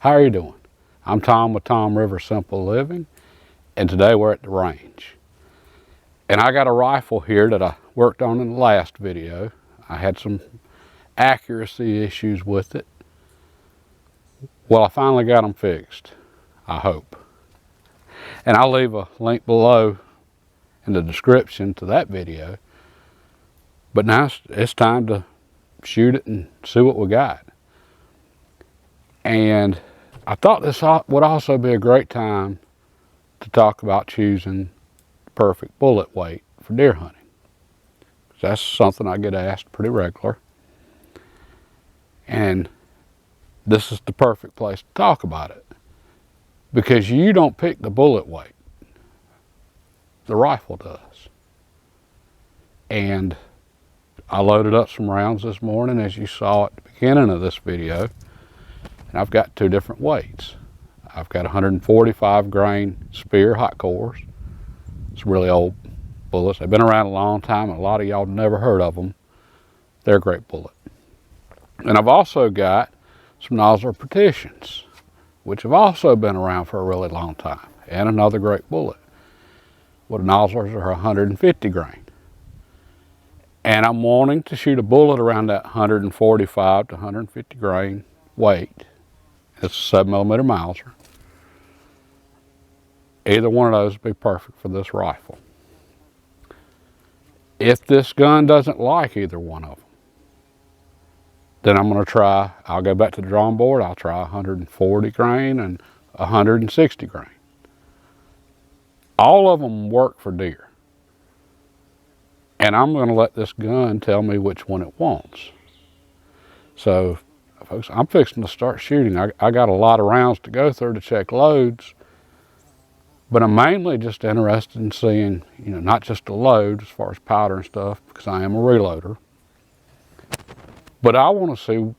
How are you doing? I'm Tom with Tom River Simple Living, and today we're at the range. And I got a rifle here that I worked on in the last video. I had some accuracy issues with it. Well, I finally got them fixed, I hope. And I'll leave a link below in the description to that video. But now it's time to shoot it and see what we got. And I thought this would also be a great time to talk about choosing the perfect bullet weight for deer hunting. That's something I get asked pretty regular. And this is the perfect place to talk about it. Because you don't pick the bullet weight. The rifle does. And I loaded up some rounds this morning, as you saw at the beginning of this video. And I've got two different weights. I've got 145 grain Spear hot cores. It's really old bullets. They've been around a long time, and a lot of y'all never heard of them. They're a great bullet. And I've also got some nozzler petitions, which have also been around for a really long time, and another great bullet. Well, the nozzlers are 150 grain. And I'm wanting to shoot a bullet around that 145 to 150 grain weight. It's a 7mm Mauser. Either one of those would be perfect for this rifle. If this gun doesn't like either one of them, then I'm going to try, I'll go back to the drawing board, I'll try 140 grain and 160 grain. All of them work for deer. And I'm going to let this gun tell me which one it wants. So, folks, I'm fixing to start shooting. I got a lot of rounds to go through to check loads. But I'm mainly just interested in seeing, not just the load as far as powder and stuff, because I am a reloader. But I want to see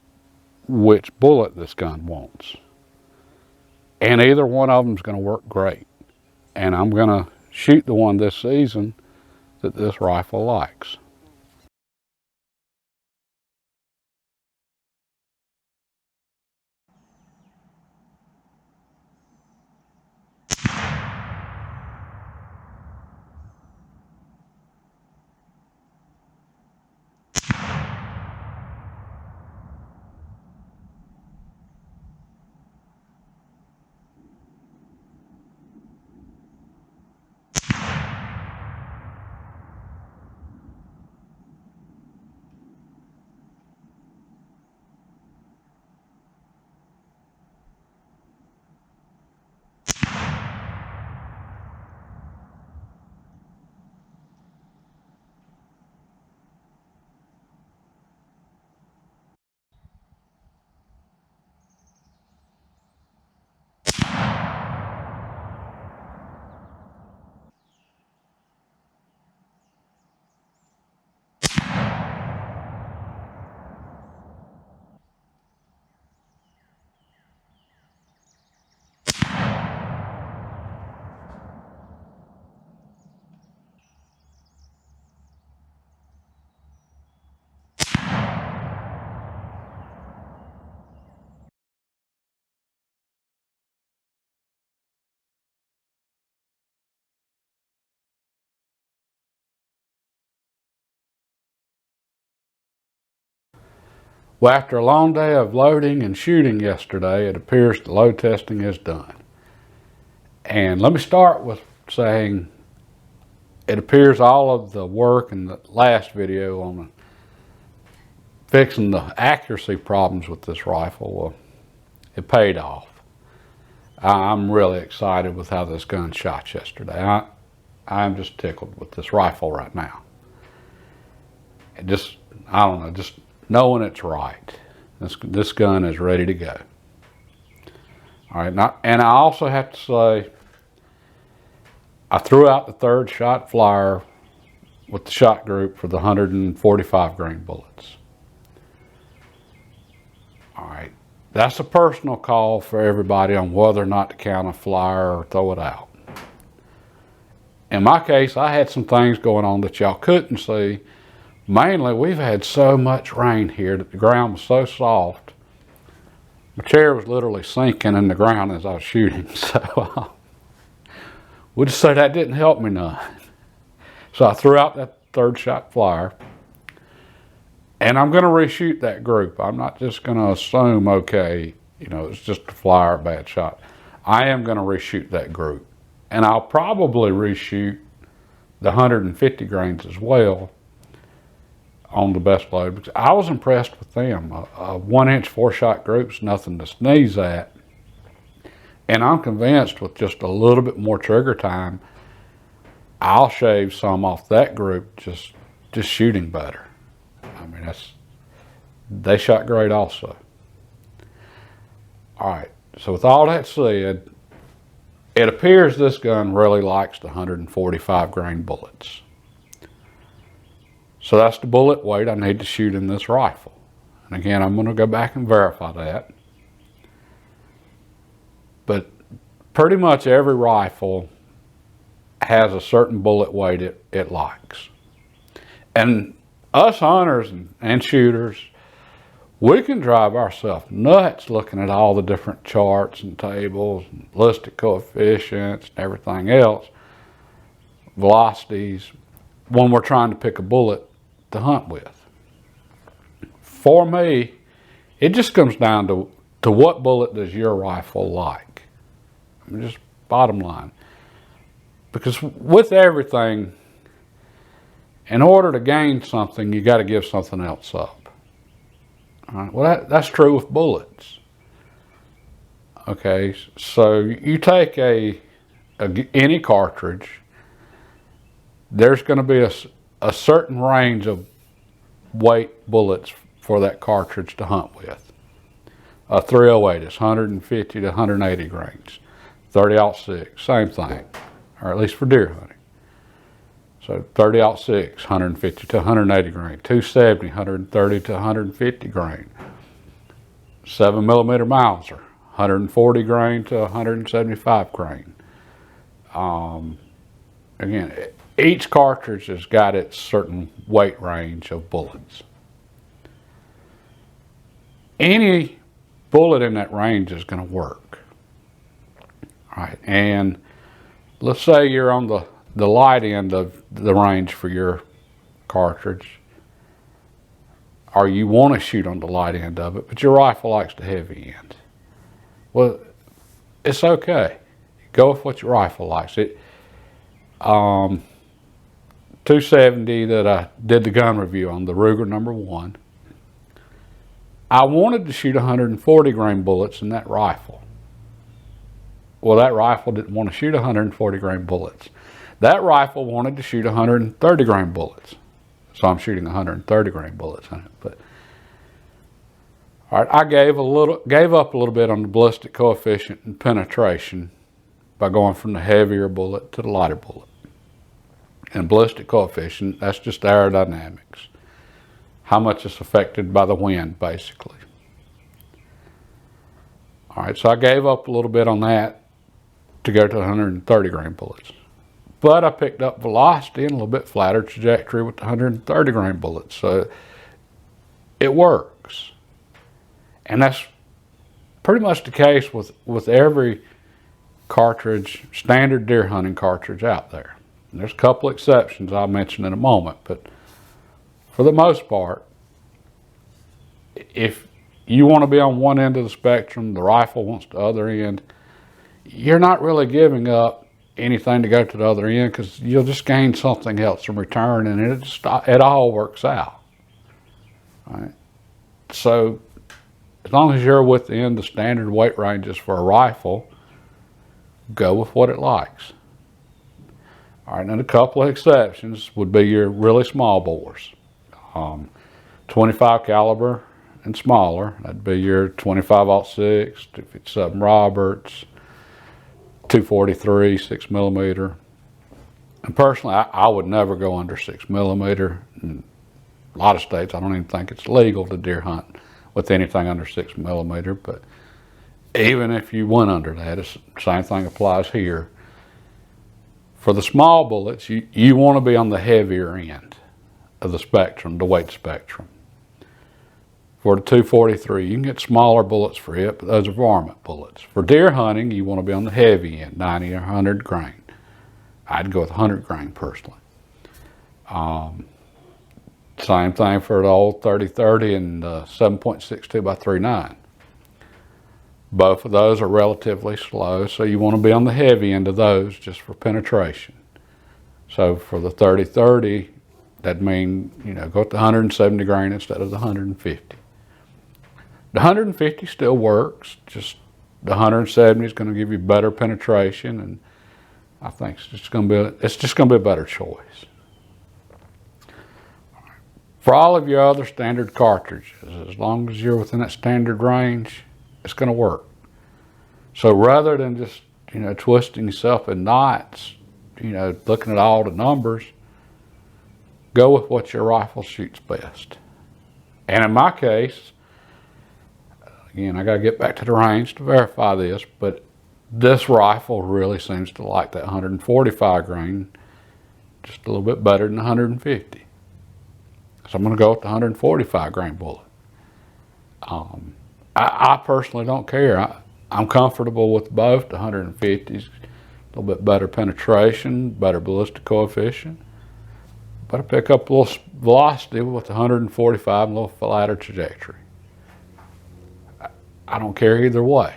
which bullet this gun wants. And either one of them is going to work great. And I'm going to shoot the one this season that this rifle likes. Well, after a long day of loading and shooting yesterday, it appears the load testing is done. And let me start with saying it appears all of the work in the last video on fixing the accuracy problems with this rifle, well, it paid off. I'm really excited with how this gun shot yesterday. I'm just tickled with this rifle right now. And just knowing it's right. This gun is ready to go. All right, and I also have to say, I threw out the third shot flyer with the shot group for the 145 grain bullets. All right, that's a personal call for everybody on whether or not to count a flyer or throw it out. In my case, I had some things going on that y'all couldn't see. Mainly, we've had so much rain here that the ground was so soft My chair was literally sinking in the ground as I was shooting, so we'll just say that didn't help me none. So I threw out that third shot flyer, and I'm going to reshoot that group. I'm not just going to assume, okay, you know, it's just a flyer, bad shot. I am going to reshoot that group, and I'll probably reshoot the 150 grains as well on the best load, because I was impressed with them. A 1-inch 4-shot group's nothing to sneeze at, and I'm convinced with just a little bit more trigger time, I'll shave some off that group just shooting better. I mean, they shot great also. All right, so with all that said, it appears this gun really likes the 145 grain bullets. So that's the bullet weight I need to shoot in this rifle. And again, I'm going to go back and verify that. But pretty much every rifle has a certain bullet weight it likes. And us hunters and shooters, we can drive ourselves nuts looking at all the different charts and tables and ballistic coefficients and everything else, velocities, when we're trying to pick a bullet to hunt with. For me, it just comes down to what bullet does your rifle like? I mean, just bottom line. Because with everything, in order to gain something, you got to give something else up. All right, well, that's true with bullets. Okay, so you take any cartridge, there's going to be a certain range of weight bullets for that cartridge to hunt with. A 308 is 150 to 180 grains. 30-06, same thing, or at least for deer hunting. So 30-06, 150 to 180 grain. 270, 130 to 150 grain. 7mm Mauser, 140 grain to 175 grain. Again, each cartridge has got its certain weight range of bullets. Any bullet in that range is going to work. All right, and let's say you're on the light end of the range for your cartridge, or you want to shoot on the light end of it, but your rifle likes the heavy end. Well, it's okay. Go with what your rifle likes. 270 that I did the gun review on, the Ruger #1, I wanted to shoot 140 grain bullets in that rifle. Well, that rifle didn't want to shoot 140 grain bullets. That rifle wanted to shoot 130 grain bullets. So I'm shooting 130 grain bullets in it. But all right, I gave up a little bit on the ballistic coefficient and penetration by going from the heavier bullet to the lighter bullet. And ballistic coefficient, that's just aerodynamics. How much is affected by the wind, basically. All right, so I gave up a little bit on that to go to 130 grain bullets. But I picked up velocity and a little bit flatter trajectory with the 130 grain bullets. So it works. And that's pretty much the case with every cartridge, standard deer hunting cartridge out there. And there's a couple exceptions I'll mention in a moment, but for the most part, if you want to be on one end of the spectrum, the rifle wants the other end, you're not really giving up anything to go to the other end, because you'll just gain something else in return, and it all works out. All right? So as long as you're within the standard weight ranges for a rifle, go with what it likes. All right, and a couple of exceptions would be your really small bores. 25 caliber and smaller, that'd be your 25-06, 257 Roberts, 243, 6mm. And personally, I would never go under 6mm. In a lot of states, I don't even think it's legal to deer hunt with anything under 6mm, but even if you went under that, the same thing applies here. For the small bullets, you want to be on the heavier end of the spectrum, the weight spectrum. for the 243. You can get smaller bullets for it, but those are varmint bullets. For deer hunting, you want to be on the heavy end, 90 or 100 grain. I'd go with 100 grain personally. Same thing for the old 30-30 and 7.62 by 3.9. Both of those are relatively slow, so you want to be on the heavy end of those just for penetration. So for the 30-30, that'd mean, go with the 170 grain instead of the 150. The 150 still works, just the 170 is going to give you better penetration, and I think it's just going to be a better choice. For all of your other standard cartridges, as long as you're within that standard range, it's going to work. So rather than just, twisting yourself in knots, looking at all the numbers, go with what your rifle shoots best. And in my case, again, I got to get back to the range to verify this, but this rifle really seems to like that 145 grain just a little bit better than the 150. So I'm going to go with the 145 grain bullet. I personally don't care. I'm comfortable with both. The 150s, a little bit better penetration, better ballistic coefficient. But I pick up a little velocity with the 145 and a little flatter trajectory. I don't care either way.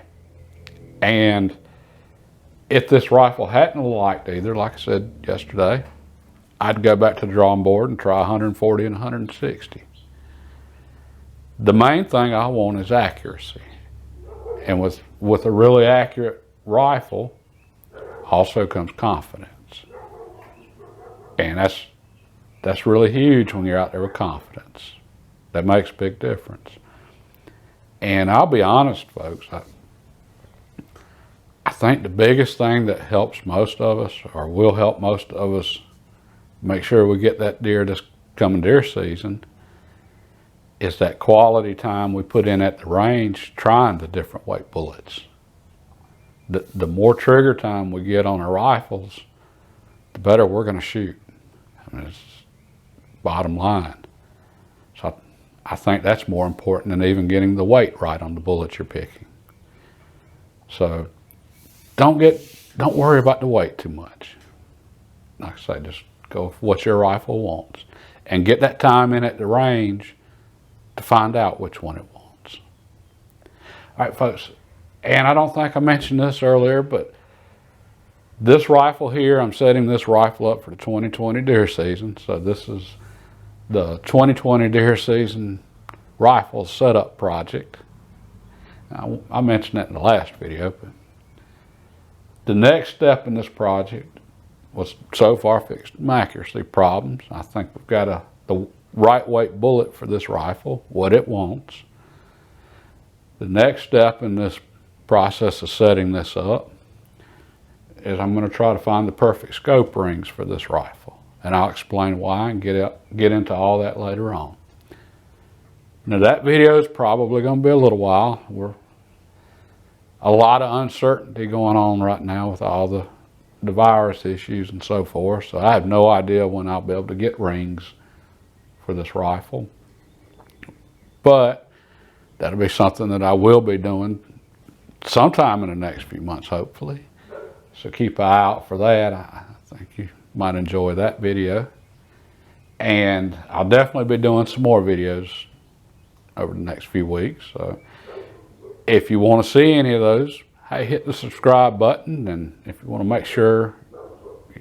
And if this rifle hadn't liked either, like I said yesterday, I'd go back to the drawing board and try 140 and 160. The main thing I want is accuracy. And with a really accurate rifle also comes confidence. And that's really huge when you're out there with confidence. That makes a big difference. And I'll be honest, folks, I think the biggest thing that helps most of us, or will help most of us, make sure we get that deer this coming deer season, is that quality time we put in at the range trying the different weight bullets. The more trigger time we get on our rifles, the better we're going to shoot. I mean, it's bottom line. So I think that's more important than even getting the weight right on the bullets you're picking. So don't worry about the weight too much. Like I say, just go with what your rifle wants and get that time in at the range to find out which one it wants. All right, folks, and I don't think I mentioned this earlier, but this rifle here, I'm setting this rifle up for the 2020 deer season. So this is the 2020 deer season rifle setup project. I mentioned that in the last video, but the next step in this project was so far fixed some accuracy problems. I think we've got the right weight bullet for this rifle, what it wants. The next step in this process of setting this up is I'm going to try to find the perfect scope rings for this rifle. And I'll explain why and get into all that later on. Now that video is probably going to be a little while. We're a lot of uncertainty going on right now with all the virus issues and so forth. So I have no idea when I'll be able to get rings for this rifle. But that'll be something that I will be doing sometime in the next few months, hopefully. So keep an eye out for that. I think you might enjoy that video. And I'll definitely be doing some more videos over the next few weeks. So if you want to see any of those, hey, hit the subscribe button. And if you want to make sure,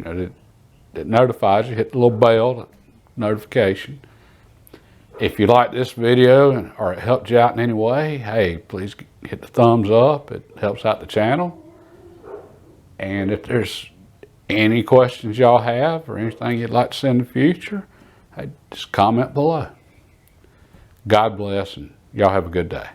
that it notifies you, hit the little bell notification. If you like this video or it helped you out in any way, hey, please hit the thumbs up. It helps out the channel. And if there's any questions y'all have or anything you'd like to see in the future, hey, just comment below. God bless, and y'all have a good day.